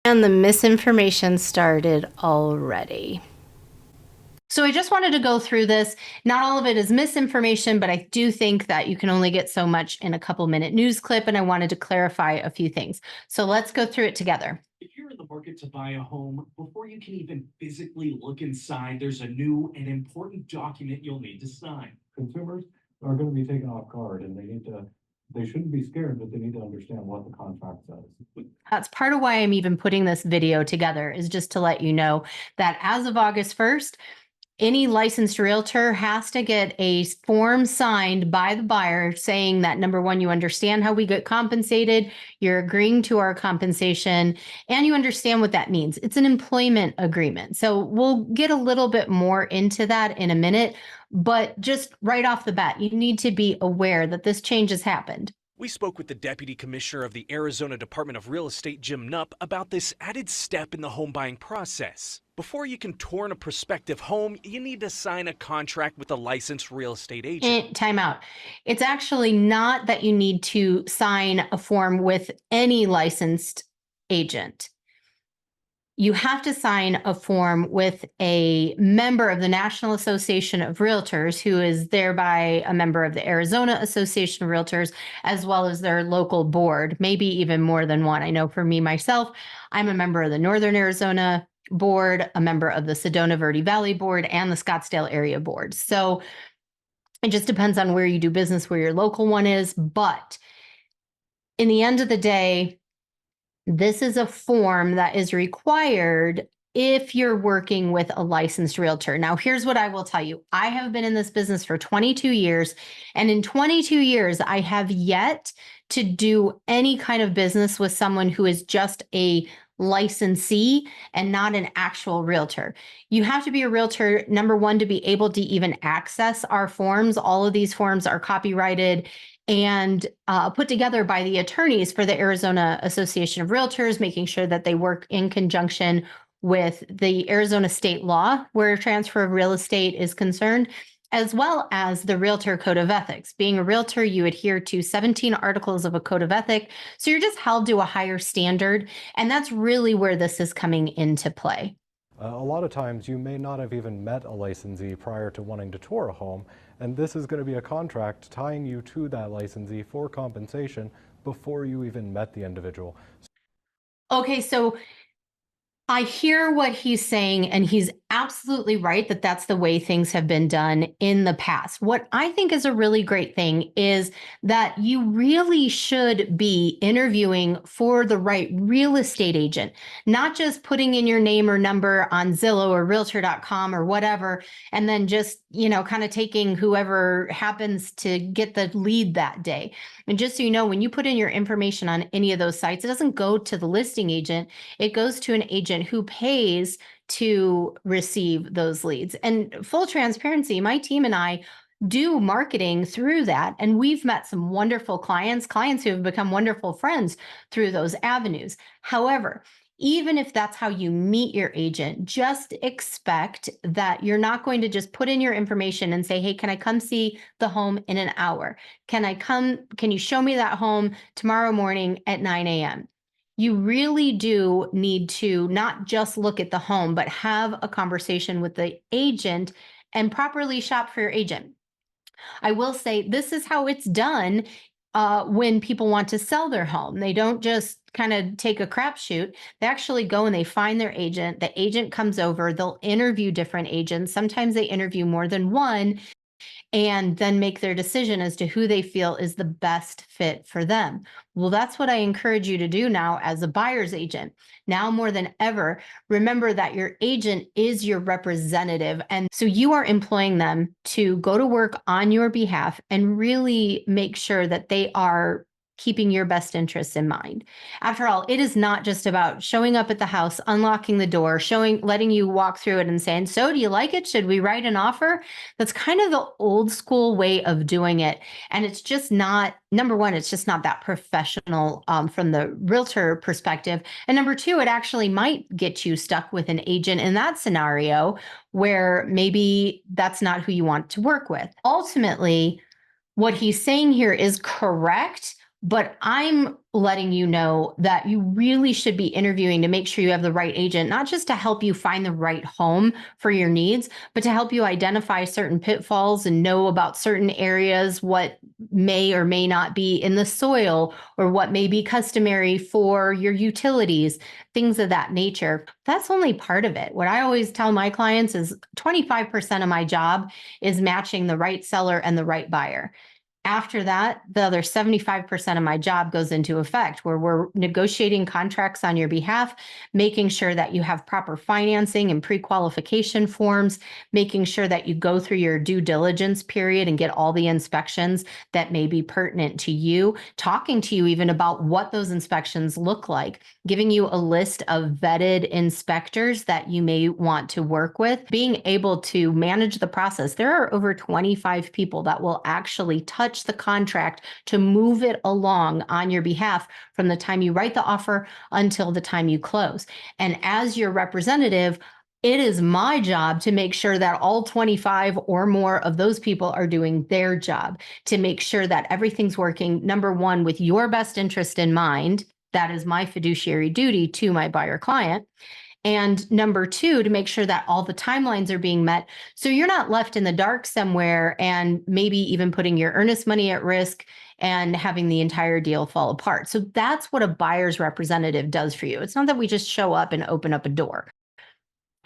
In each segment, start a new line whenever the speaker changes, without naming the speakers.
And the misinformation started already. So I just wanted to go through this. Not all of it is misinformation, but I do think that you can only get so much in a couple-minute news clip, and I wanted to clarify a few things. So let's go through it together.
If you're in the market to buy a home, before you can even physically look inside, there's a new and important document you'll need to sign.
Consumers are going to be taken off guard, and they shouldn't be scared, but they need to understand what the contract says.
That's part of why I'm even putting this video together, is just to let you know that as of August 1st, any licensed realtor has to get a form signed by the buyer saying that, number one, you understand how we get compensated, you're agreeing to our compensation, and you understand what that means. It's an employment agreement. So we'll get a little bit more into that in a minute, but just right off the bat, you need to be aware that this change has happened.
We spoke with the Deputy Commissioner of the Arizona Department of Real Estate, Jim Knupp, about this added step in the home buying process. Before you can tour a prospective home, you need to sign a contract with a licensed real estate agent.
Time out. It's actually not that you need to sign a form with any licensed agent. You have to sign a form with a member of the National Association of Realtors, who is thereby a member of the Arizona Association of Realtors, as well as their local board, maybe even more than one. I know for me, myself, I'm a member of the Northern Arizona board, a member of the Sedona Verde Valley board, and the Scottsdale area board. So it just depends on where you do business, where your local one is. But in the end of the day, this is a form that is required if you're working with a licensed realtor. Now, here's what I will tell you. I have been in this business for 22 years, and in 22 years, I have yet to do any kind of business with someone who is just a licensee and not an actual realtor. You have to be a realtor, number one, to be able to even access our forms. All of these forms are copyrighted and put together by the attorneys for the Arizona Association of Realtors, making sure that they work in conjunction with the Arizona state law where transfer of real estate is concerned, as well as the Realtor Code of Ethics. Being a realtor, you adhere to 17 articles of a code of ethic, so you're just held to a higher standard, and that's really where this is coming into play.
A lot of times you may not have even met a licensee prior to wanting to tour a home, and this is going to be a contract tying you to that licensee for compensation before you even met the individual.
Okay, so I hear what he's saying, and he's absolutely right that that's the way things have been done in the past. What I think is a really great thing is that you really should be interviewing for the right real estate agent, not just putting in your name or number on Zillow or Realtor.com or whatever, and then just, kind of taking whoever happens to get the lead that day. And just so you know, when you put in your information on any of those sites, it doesn't go to the listing agent. It goes to an agent who pays to receive those leads. And full transparency, my team and I do marketing through that. And we've met some wonderful clients who have become wonderful friends through those avenues. However, even if that's how you meet your agent, just expect that you're not going to just put in your information and say, hey, can I come see the home in an hour? Can you show me that home tomorrow morning at 9 a.m.? You really do need to not just look at the home, but have a conversation with the agent and properly shop for your agent. I will say this is how it's done when people want to sell their home. They don't just kind of take a crapshoot. They actually go and they find their agent. The agent comes over. They'll interview different agents. Sometimes they interview more than one, and then make their decision as to who they feel is the best fit for them. Well, that's what I encourage you to do now as a buyer's agent. Now more than ever, remember that your agent is your representative. And so you are employing them to go to work on your behalf and really make sure that they are keeping your best interests in mind. After all, it is not just about showing up at the house, unlocking the door, letting you walk through it and saying, so do you like it? Should we write an offer? That's kind of the old school way of doing it. And it's just not, number one, it's just not that professional from the realtor perspective. And number two, it actually might get you stuck with an agent in that scenario where maybe that's not who you want to work with. Ultimately, what he's saying here is correct. But I'm letting you know that you really should be interviewing to make sure you have the right agent, not just to help you find the right home for your needs, but to help you identify certain pitfalls and know about certain areas, what may or may not be in the soil, or what may be customary for your utilities, things of that nature. That's only part of it. What I always tell my clients is 25% of my job is matching the right seller and the right buyer. After that, the other 75% of my job goes into effect, where we're negotiating contracts on your behalf, making sure that you have proper financing and pre-qualification forms, making sure that you go through your due diligence period and get all the inspections that may be pertinent to you, talking to you even about what those inspections look like, giving you a list of vetted inspectors that you may want to work with, being able to manage the process. There are over 25 people that will actually touch the contract to move it along on your behalf from the time you write the offer until the time you close. And as your representative, it is my job to make sure that all 25 or more of those people are doing their job, to make sure that everything's working, number one, with your best interest in mind. That is my fiduciary duty to my buyer client. And number two, to make sure that all the timelines are being met. So you're not left in the dark somewhere and maybe even putting your earnest money at risk and having the entire deal fall apart. So that's what a buyer's representative does for you. It's not that we just show up and open up a door.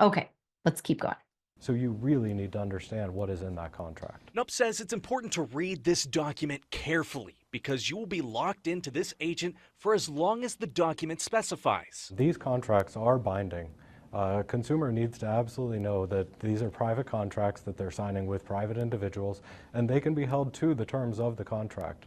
Okay, let's keep going.
So you really need to understand what is in that contract.
Nup says it's important to read this document carefully because you will be locked into this agent for as long as the document specifies.
These contracts are binding. A consumer needs to absolutely know that these are private contracts that they're signing with private individuals, and they can be held to the terms of the contract.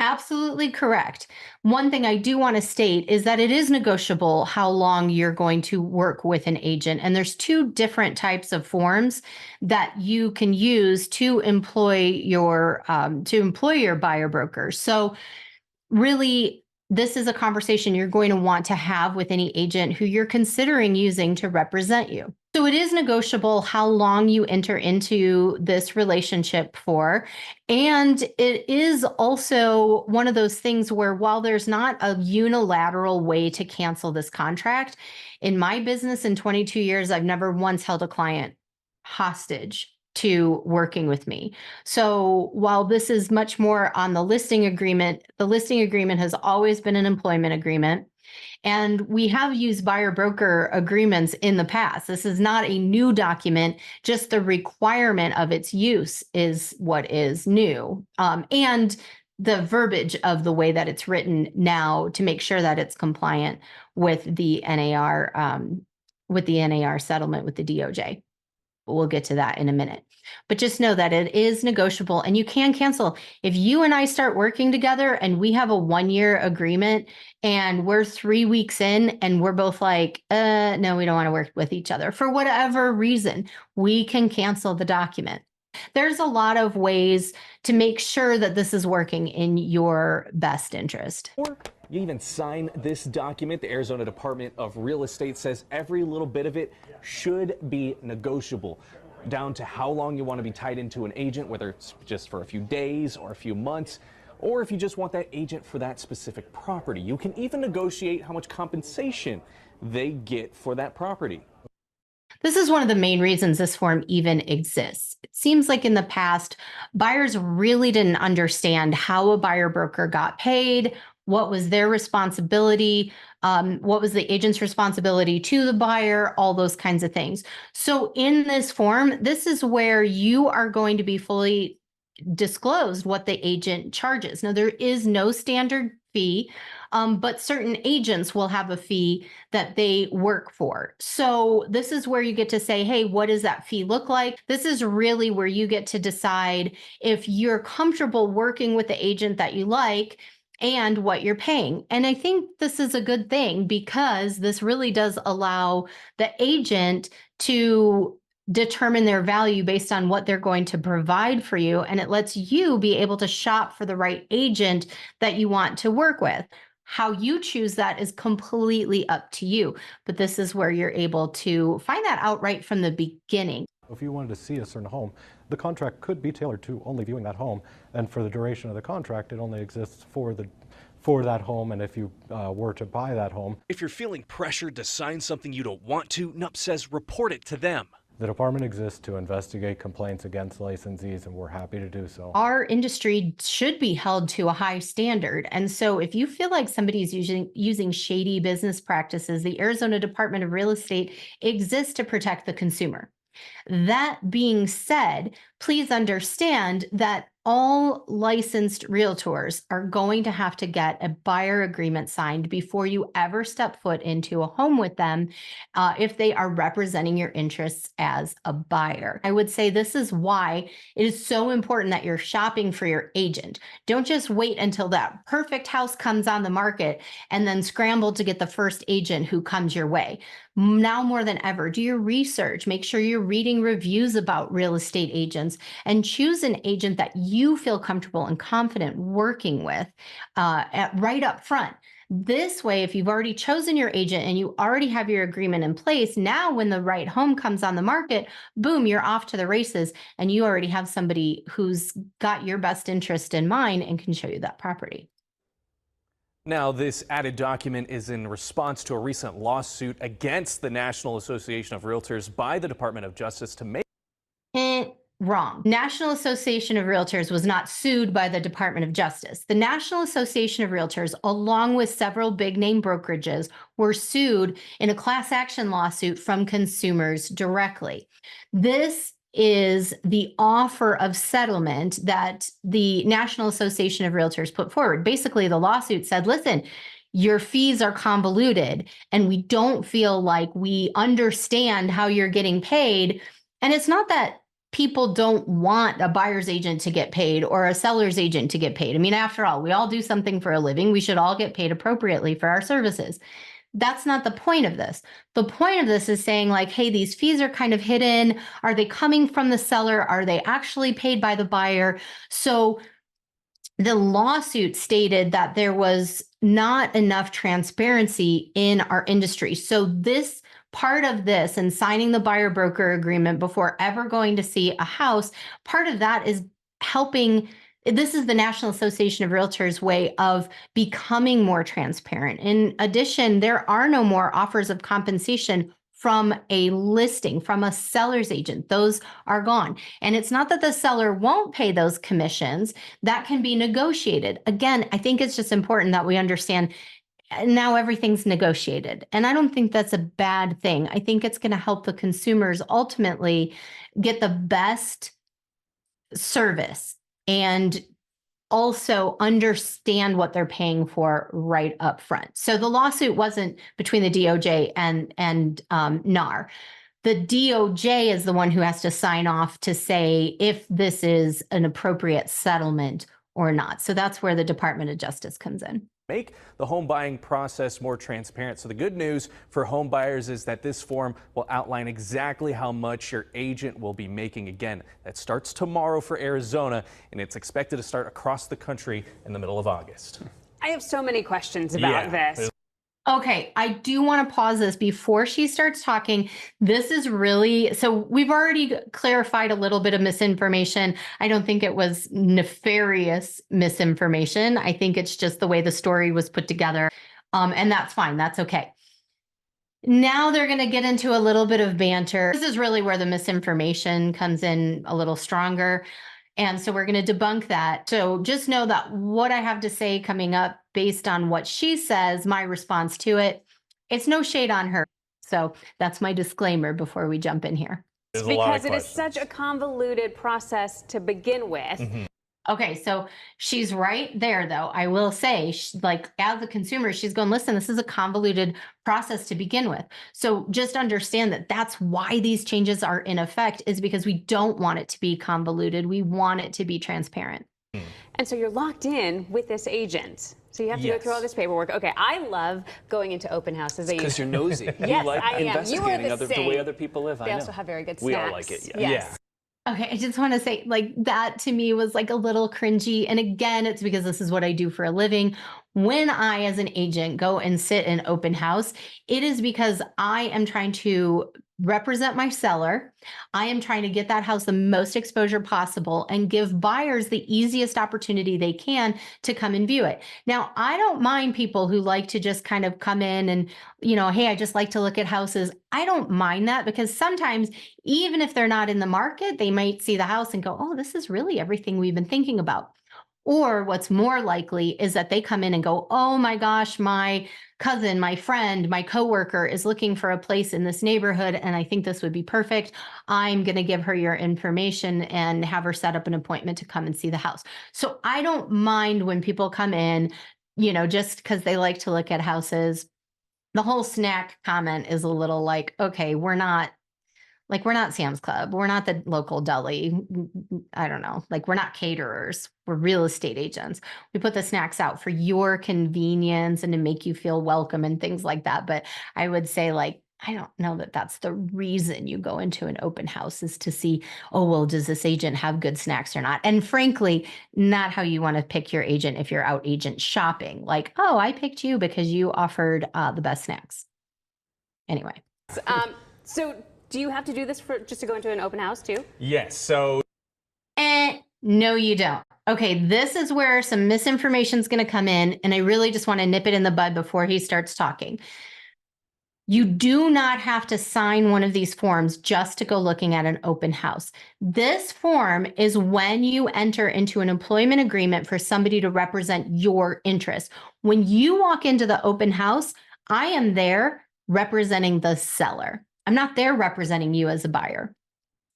Absolutely correct. One thing I do want to state is that it is negotiable how long you're going to work with an agent. And there's two different types of forms that you can use to employ your buyer broker. So really, this is a conversation you're going to want to have with any agent who you're considering using to represent you. So it is negotiable how long you enter into this relationship for. And it is also one of those things where while there's not a unilateral way to cancel this contract, in my business in 22 years, I've never once held a client hostage to working with me. So while this is much more on the listing agreement has always been an employment agreement. And we have used buyer broker agreements in the past. This is not a new document, just the requirement of its use is what is new. And the verbiage of the way that it's written now to make sure that it's compliant with the NAR, settlement with the DOJ. We'll get to that in a minute. But just know that it is negotiable and you can cancel. If you and I start working together and we have a 1-year agreement and we're 3 weeks in and we're both like, no, we don't want to work with each other for whatever reason, we can cancel the document. There's a lot of ways to make sure that this is working in your best interest.
Or you even sign this document. The Arizona Department of Real Estate says every little bit of it should be negotiable, down to how long you want to be tied into an agent, whether it's just for a few days or a few months, or if you just want that agent for that specific property. You can even negotiate how much compensation they get for that property.
This is one of the main reasons this form even exists. It seems like in the past, buyers really didn't understand how a buyer broker got paid, what was their responsibility, what was the agent's responsibility to the buyer, all those kinds of things. So in this form, this is where you are going to be fully disclosed what the agent charges. Now, there is no standard fee, but certain agents will have a fee that they work for. So this is where you get to say, hey, what does that fee look like? This is really where you get to decide if you're comfortable working with the agent that you like and what you're paying. And I think this is a good thing because this really does allow the agent to determine their value based on what they're going to provide for you. And it lets you be able to shop for the right agent that you want to work with. How you choose that is completely up to you. But this is where you're able to find that out right from the beginning.
If you wanted to see a certain home, the contract could be tailored to only viewing that home, and for the duration of the contract, it only exists for that home, and if you were to buy that home.
If you're feeling pressured to sign something you don't want to, NUP says report it to them.
The department exists to investigate complaints against licensees, and we're happy to do so.
Our industry should be held to a high standard. And so if you feel like somebody's using shady business practices, the Arizona Department of Real Estate exists to protect the consumer. That being said, please understand that all licensed realtors are going to have to get a buyer agreement signed before you ever step foot into a home with them if they are representing your interests as a buyer. I would say this is why it is so important that you're shopping for your agent. Don't just wait until that perfect house comes on the market and then scramble to get the first agent who comes your way. Now more than ever, do your research. Make sure you're reading reviews about real estate agents and choose an agent that you feel comfortable and confident working with right up front. This way, if you've already chosen your agent and you already have your agreement in place, now when the right home comes on the market, boom, you're off to the races and you already have somebody who's got your best interest in mind and can show you that property.
Now, this added document is in response to a recent lawsuit against the National Association of Realtors by the Department of Justice to make.
Wrong. National Association of Realtors was not sued by the Department of Justice. The National Association of Realtors, along with several big name brokerages, were sued in a class action lawsuit from consumers directly. This is the offer of settlement that the National Association of Realtors put forward. Basically, the lawsuit said, listen, your fees are convoluted and we don't feel like we understand how you're getting paid. And it's not that people don't want a buyer's agent to get paid or a seller's agent to get paid. I mean, after all, we all do something for a living. We should all get paid appropriately for our services. That's not the point of this. The point of this is saying like, hey, these fees are kind of hidden. Are they coming from the seller? Are they actually paid by the buyer? So the lawsuit stated that there was not enough transparency in our industry. So this part of this and signing the buyer broker agreement before ever going to see a house, part of that is helping. This is the National Association of Realtors way of becoming more transparent. In addition, there are no more offers of compensation from a listing, from a seller's agent. Those are gone. And it's not that the seller won't pay those commissions. That can be negotiated. Again, I think it's just important that we understand now everything's negotiated. And I don't think that's a bad thing. I think it's going to help the consumers ultimately get the best service and also understand what they're paying for right up front. So the lawsuit wasn't between the DOJ and NAR. The DOJ is the one who has to sign off to say if this is an appropriate settlement or not. So that's where the Department of Justice comes in.
Make the home buying process more transparent. So the good news for home buyers is that this form will outline exactly how much your agent will be making. Again, that starts tomorrow for Arizona, and it's expected to start across the country in the middle of August.
I have so many questions about this.
Okay, I do want to pause this before she starts talking. This is really, so we've already clarified a little bit of misinformation. I don't think it was nefarious misinformation. I think it's just the way the story was put together. And that's fine. That's okay. Now they're going to get into a little bit of banter. This is really where the misinformation comes in a little stronger. And so we're going to debunk that. So just know that what I have to say coming up based on what she says, my response to it, it's no shade on her. So that's my disclaimer before we jump in here.
Because it is such a convoluted process to begin with.
Mm-hmm.
Okay, so she's right there, though. I will say, like, as a consumer, she's going, listen, this is a convoluted process to begin with. So just understand that that's why these changes are in effect, is because we don't want it to be convoluted. We want it to be transparent.
And so you're locked in with this agent. So you have to go through all this paperwork. Okay, I love going into open houses.
Because you're nosy.
Yes,
you like
I am.
investigating
You are
the way other people live.
They
I know.
also have very good snacks.
We all like it.
Yes.
Okay, I just want to say, like, that to me was like a little cringy. And again, it's because this is what I do for a living. when I, as an agent, go and sit in open house, it is because I am trying to represent my seller. I am trying to get that house the most exposure possible and give buyers the easiest opportunity they can to come and view it. Now, I don't mind people who like to just kind of come in and, hey, I just like to look at houses. I don't mind that, because sometimes, even if they're not in the market, they might see the house and go, oh, this is really everything we've been thinking about. Or what's more likely is that they come in and go, oh my gosh, my cousin, my friend, my coworker is looking for a place in this neighborhood, and I think this would be perfect. I'm going to give her your information and have her set up an appointment to come and see the house. So I don't mind when people come in, just because they like to look at houses. The whole snack comment is a little like, okay, we're not Sam's Club. We're not the local deli. I don't know. We're not caterers. We're real estate agents. We put the snacks out for your convenience and to make you feel welcome and things like that. But I would say, I don't know that that's the reason you go into an open house, is to see, oh, well, does this agent have good snacks or not? And frankly, not how you want to pick your agent if you're out agent shopping. Oh, I picked you because you offered the best snacks. Anyway.
So do you have to do this just to go into an open house too?
Yes. So.
No, you don't. Okay, this is where some misinformation is going to come in, and I really just want to nip it in the bud before he starts talking. You do not have to sign one of these forms just to go looking at an open house. This form is when you enter into an employment agreement for somebody to represent your interests. When you walk into the open house, I am there representing the seller. I'm not there representing you as a buyer.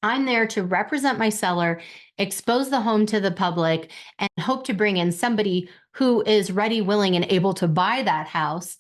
I'm there to represent my seller, expose the home to the public, and hope to bring in somebody who is ready, willing, and able to buy that house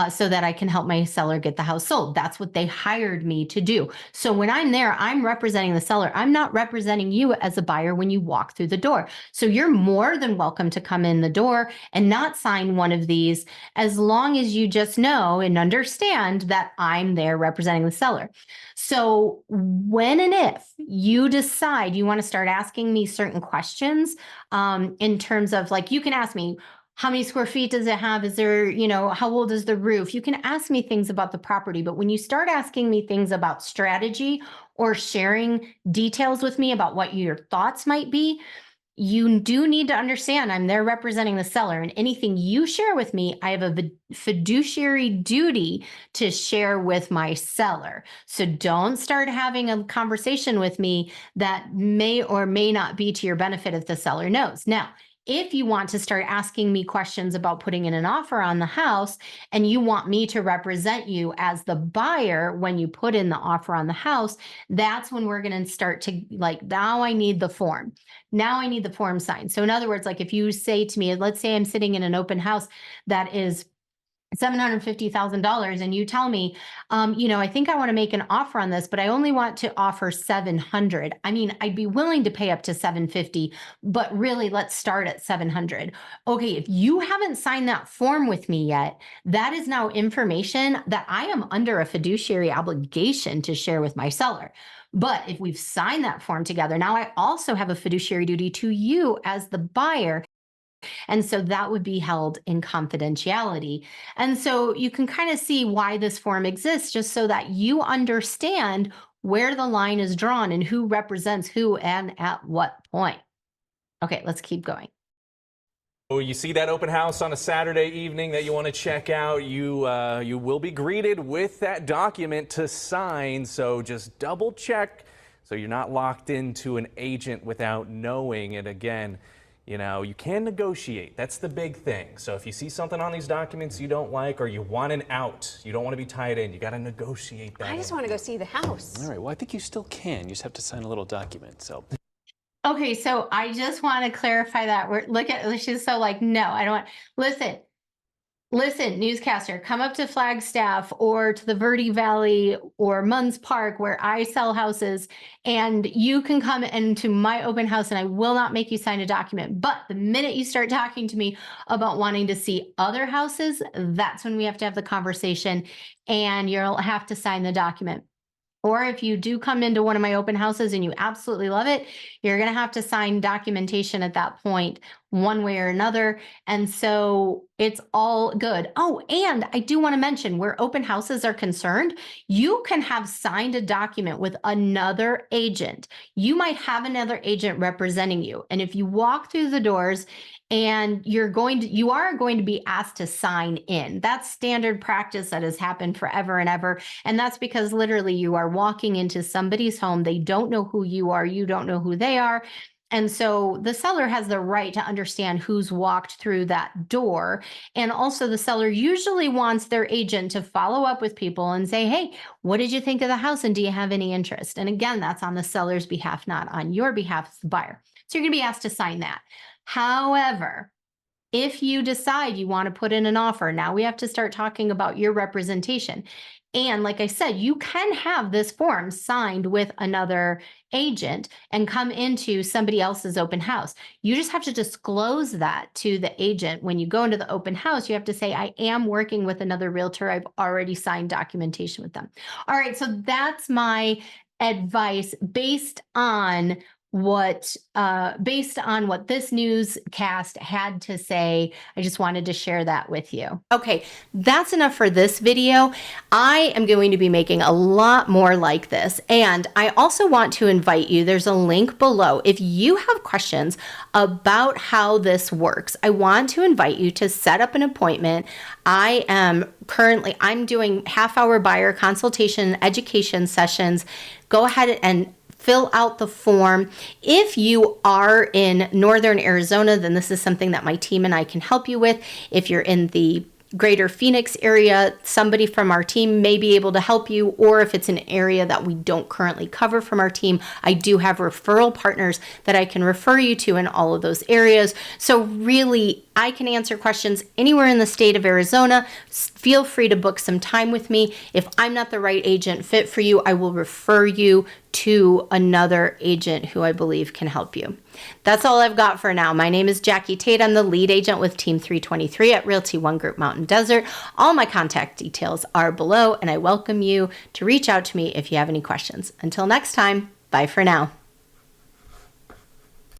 so that I can help my seller get the house sold. That's what they hired me to do. So when I'm there, I'm representing the seller. I'm not representing you as a buyer when you walk through the door. So you're more than welcome to come in the door and not sign one of these, as long as you just know and understand that I'm there representing the seller. So when and if you decide you want to start asking me certain questions, in terms of, you can ask me, how many square feet does it have? Is there, how old is the roof? You can ask me things about the property, but when you start asking me things about strategy or sharing details with me about what your thoughts might be, you do need to understand I'm there representing the seller, and anything you share with me, I have a fiduciary duty to share with my seller. So don't start having a conversation with me that may or may not be to your benefit if the seller knows. Now, if you want to start asking me questions about putting in an offer on the house, and you want me to represent you as the buyer when you put in the offer on the house, that's when we're going to start to now I need the form. Now I need the form signed. So in other words, if you say to me, let's say I'm sitting in an open house that is $750,000, and you tell me, I think I want to make an offer on this, but I only want to offer 700. I mean, I'd be willing to pay up to 750, but really, let's start at 700. Okay, if you haven't signed that form with me yet, that is now information that I am under a fiduciary obligation to share with my seller. But if we've signed that form together, now I also have a fiduciary duty to you as the buyer. And so that would be held in confidentiality. And so you can kind of see why this form exists, just so that you understand where the line is drawn and who represents who and at what point. Okay, let's keep going.
You see that open house on a Saturday evening that you want to check out, you will be greeted with that document to sign. So just double check so you're not locked into an agent without knowing. And again, you can negotiate. That's the big thing. So if you see something on these documents you don't like, or you want an out, you don't want to be tied in, you got to negotiate that.
I just want to go see the house.
All right, well, I think you still can. You just have to sign a little document, so.
Okay, so I just want to clarify that. She's so no, I don't want, listen, newscaster, come up to Flagstaff or to the Verde Valley or Munns Park where I sell houses, and you can come into my open house and I will not make you sign a document. But the minute you start talking to me about wanting to see other houses, that's when we have to have the conversation and you'll have to sign the document. Or if you do come into one of my open houses and you absolutely love it, you're going to have to sign documentation at that point, one way or another. And so it's all good. Oh, and I do want to mention where open houses are concerned, you can have signed a document with another agent. You might have another agent representing you. And if you walk through the doors and you are going to be asked to sign in. That's standard practice that has happened forever and ever. And that's because literally you are walking into somebody's home. They don't know who you are. You don't know who they are. And so the seller has the right to understand who's walked through that door. And also the seller usually wants their agent to follow up with people and say, hey, what did you think of the house? And do you have any interest? And again, that's on the seller's behalf, not on your behalf as the buyer. So you're going to be asked to sign that. However, if you decide you want to put in an offer, now we have to start talking about your representation. And like I said, you can have this form signed with another agent and come into somebody else's open house. You just have to disclose that to the agent. When you go into the open house, you have to say, I am working with another realtor. I've already signed documentation with them. All right, so that's my advice based on what this newscast had to say. I just wanted to share that with you. Okay, that's enough for this video. I am going to be making a lot more like this. And I also want to invite you, there's a link below. If you have questions about how this works, I want to invite you to set up an appointment. I'm doing half-hour buyer consultation education sessions. Go ahead and fill out the form. If you are in Northern Arizona, then this is something that my team and I can help you with. If you're in the greater Phoenix area, somebody from our team may be able to help you, or if it's an area that we don't currently cover from our team, I do have referral partners that I can refer you to in all of those areas. So really, I can answer questions anywhere in the state of Arizona. Feel free to book some time with me. If I'm not the right agent fit for you, I will refer you to another agent who I believe can help you. That's all I've got for now. My name is Jacki Tait. I'm the lead agent with Team 323 at Realty One Group Mountain Desert. All my contact details are below, and I welcome you to reach out to me if you have any questions. Until next time, bye for now.